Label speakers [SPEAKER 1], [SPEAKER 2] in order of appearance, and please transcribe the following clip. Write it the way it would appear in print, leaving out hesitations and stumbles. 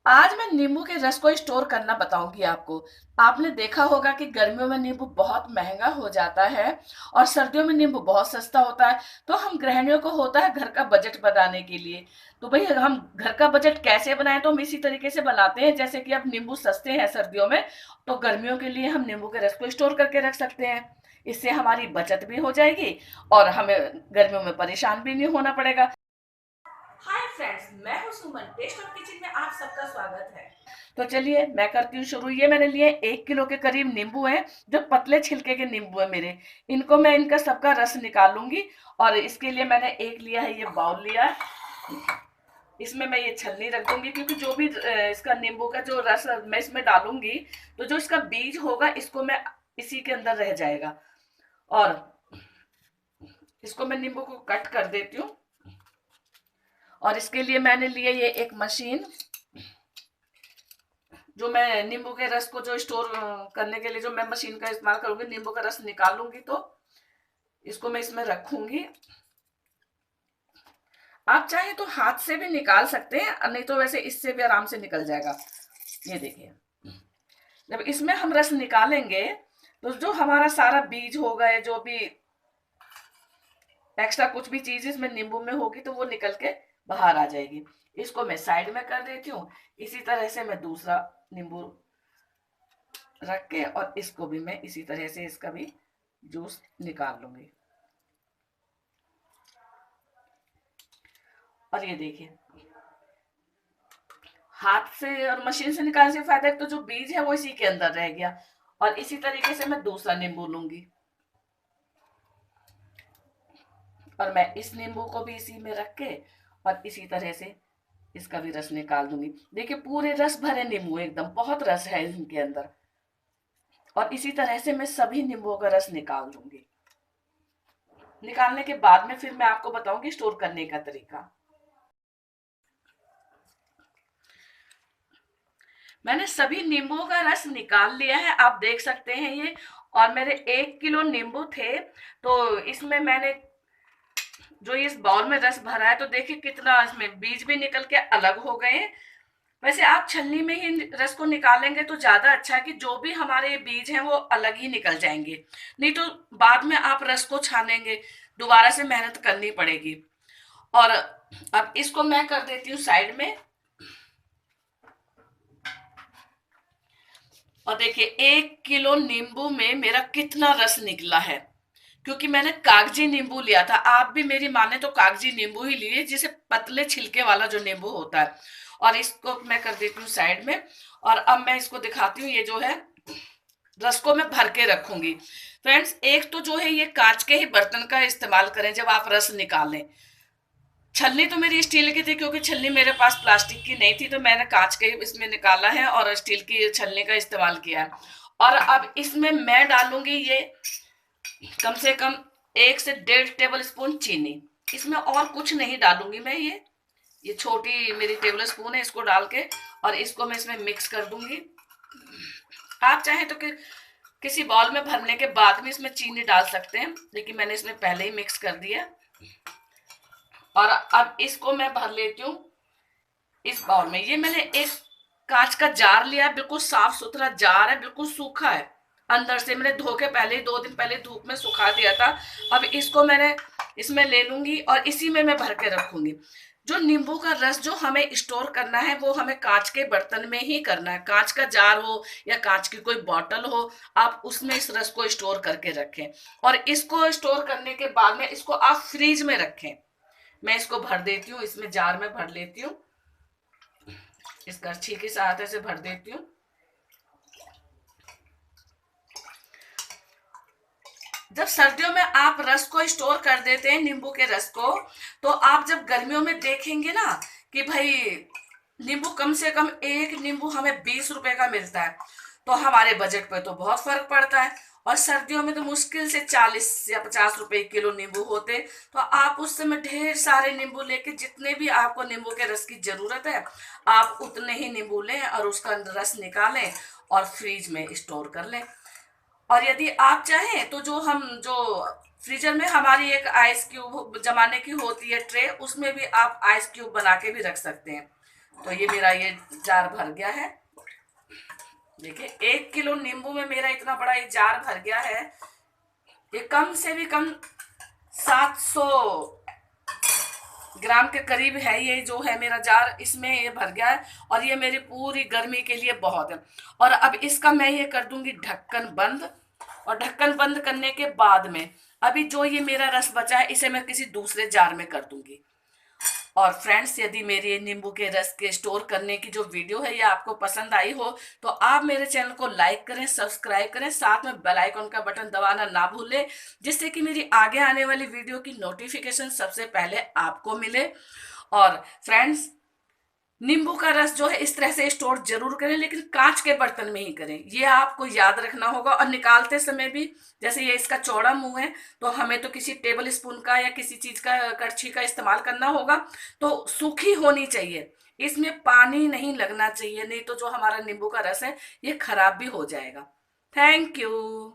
[SPEAKER 1] आज मैं नींबू के रस को स्टोर करना बताऊंगी आपको। आपने देखा होगा कि गर्मियों में नींबू बहुत महंगा हो जाता है और सर्दियों में नींबू बहुत सस्ता होता है। तो हम गृहिणियों को होता है घर का बजट बनाने के लिए। तो भाई हम घर का बजट कैसे बनाएं, तो हम इसी तरीके से बनाते हैं। जैसे कि अब नींबू सस्ते हैं सर्दियों में, तो गर्मियों के लिए हम नींबू के रस को स्टोर करके रख सकते हैं। इससे हमारी बचत भी हो जाएगी और हमें गर्मियों में परेशान भी नहीं होना पड़ेगा। हाय फ्रेंड्स, मैं हूँ सुमन। टेस्ट ऑफ किचन में आप सबका स्वागत है। तो चलिए मैं करती हूँ शुरू। ये मैंने लिए 1 किलो के करीब नींबू हैं, जो पतले छिलके के नींबू है मेरे। इनको मैं इनका सबका रस निकालूंगी। और इसके लिए मैंने एक लिया है, ये बाउल लिया है। इसमें मैं ये छलनी रख दूंगी, क्योंकि जो भी इसका नींबू का जो रस मैं इसमें डालूंगी, तो जो इसका बीज होगा इसको मैं इसी के अंदर रह जाएगा। और इसको मैं नींबू को कट कर देती हूँ। और इसके लिए मैंने लिए ये एक मशीन, जो मैं नींबू के रस को जो स्टोर करने के लिए जो मैं मशीन का इस्तेमाल करूंगी, नींबू का रस निकालूंगी, तो इसको मैं इसमें रखूंगी। आप चाहे तो हाथ से भी निकाल सकते हैं, नहीं तो वैसे इससे भी आराम से निकल जाएगा। ये देखिए, जब इसमें हम रस निकालेंगे तो जो हमारा सारा बीज होगा या जो भी एक्स्ट्रा कुछ भी चीज इसमें नींबू में होगी, तो वो निकल के बाहर आ जाएगी। इसको मैं साइड में कर देती हूँ। इसी तरह से मैं दूसरा नींबू रख के और इसको भी मैं इसी तरह से इसका भी जूस निकाल लूंगी। और ये देखिए, हाथ से और मशीन से निकालने से फायदा है, तो जो बीज है वो इसी के अंदर रह गया। और इसी तरीके से मैं दूसरा नींबू लूंगी और मैं इस नींबू को भी इसी में रख के और इसी तरह से इसका भी रस निकाल दूंगी। देखिए, पूरे रस भरे नींबू, एकदम बहुत रस है इनके अंदर। और इसी तरह से मैं सभी नींबुओं का रस निकाल दूंगी। निकालने के बाद में फिर मैं आपको बताऊंगी स्टोर करने का तरीका। मैंने सभी नींबुओं का रस निकाल लिया है, आप देख सकते हैं ये। और मेरे 1 किलो नींबू थे, तो इसमें मैंने जो इस बाउल में रस भरा है, तो देखिए कितना इसमें बीज भी निकल के अलग हो गए हैं। वैसे आप छलनी में ही रस को निकालेंगे तो ज्यादा अच्छा है, कि जो भी हमारे बीज हैं वो अलग ही निकल जाएंगे। नहीं तो बाद में आप रस को छानेंगे, दोबारा से मेहनत करनी पड़ेगी। और अब इसको मैं कर देती हूँ साइड में। और देखिए, 1 किलो नींबू में मेरा कितना रस निकला है, क्योंकि मैंने कागजी नींबू लिया था। आप भी मेरी माने तो कागजी नींबू ही लिए, जिसे पतले छिलके वाला जो नींबू होता है। और इसको मैं कर देती हूँ साइड में। और अब मैं इसको दिखाती हूँ, ये जो है रस को मैं भर के रखूंगी। फ्रेंड्स, एक तो जो है ये कांच के ही बर्तन का इस्तेमाल करें जब आप रस निकालें। छलनी तो मेरी स्टील की थी, क्योंकि छलनी मेरे पास प्लास्टिक की नहीं थी, तो मैंने कांच के इसमें निकाला है और स्टील की छलनी का इस्तेमाल किया है। और अब इसमें मैं डालूंगी ये कम से कम 1 से 1.5 टेबल स्पून चीनी। इसमें और कुछ नहीं डालूंगी मैं। ये छोटी मेरी टेबल स्पून है, इसको डाल के और इसको मैं इसमें मिक्स कर दूंगी। आप चाहें तो किसी बाउल में भरने के बाद में इसमें चीनी डाल सकते हैं, लेकिन मैंने इसमें पहले ही मिक्स कर दिया। और अब इसको मैं भर लेती हूँ इस बाउल में। ये मैंने एक कांच का जार लिया, बिल्कुल साफ सुथरा जार है, बिल्कुल सूखा है। अंदर से मैंने धो के पहले ही 2 दिन पहले धूप में सुखा दिया था। अब इसको मैंने इसमें ले लूंगी और इसी में मैं भर के रखूंगी। जो नींबू का रस जो हमें स्टोर करना है, वो हमें कांच के बर्तन में ही करना है। कांच का जार हो या कांच की कोई बॉटल हो, आप उसमें इस रस को स्टोर करके रखें। और इसको स्टोर करने के बाद में इसको आप फ्रीज में रखें। मैं इसको भर देती हूँ, इसमें जार में भर लेती हूँ। इसका छीके से हाथ से भर देती हूँ। जब सर्दियों में आप रस को स्टोर कर देते हैं, नींबू के रस को, तो आप जब गर्मियों में देखेंगे ना कि भाई नींबू कम से कम एक नींबू हमें 20 रुपए का मिलता है, तो हमारे बजट पे तो बहुत फर्क पड़ता है। और सर्दियों में तो मुश्किल से 40 या 50 रुपए किलो नींबू होते। तो आप उस समय ढेर सारे नींबू लेके, जितने भी आपको नींबू के रस की जरूरत है, आप उतने ही नींबू लें और उसका रस निकालें और फ्रीज में स्टोर कर लें। और यदि आप चाहें तो जो फ्रीजर में हमारी एक आइस क्यूब जमाने की होती है ट्रे, उसमें भी आप आइस क्यूब बना के भी रख सकते हैं। तो ये मेरा ये जार भर गया है। देखिए 1 किलो नींबू में मेरा इतना बड़ा ये जार भर गया है। ये कम से भी कम 700 ग्राम के करीब है। ये जो है मेरा जार, इसमें ये भर गया है और ये मेरी पूरी गर्मी के लिए बहुत है। और अब इसका मैं ये कर दूंगी ढक्कन बंद। और ढक्कन बंद करने के बाद में अभी जो ये मेरा रस बचा है इसे मैं किसी दूसरे जार में कर दूंगी। और फ्रेंड्स, यदि मेरे नींबू के रस के स्टोर करने की जो वीडियो है ये आपको पसंद आई हो तो आप मेरे चैनल को लाइक करें, सब्सक्राइब करें, साथ में बेल आइकन का बटन दबाना ना भूलें, जिससे कि मेरी आगे आने वाली वीडियो की नोटिफिकेशन सबसे पहले आपको मिले। और फ्रेंड्स, नींबू का रस जो है इस तरह से स्टोर जरूर करें, लेकिन कांच के बर्तन में ही करें, ये आपको याद रखना होगा। और निकालते समय भी, जैसे ये इसका चौड़ा मुंह है तो हमें तो किसी टेबल स्पून का या किसी चीज का कड़छी का इस्तेमाल करना होगा। तो सूखी होनी चाहिए, इसमें पानी नहीं लगना चाहिए, नहीं तो जो हमारा नींबू का रस है ये खराब भी हो जाएगा। Thank you.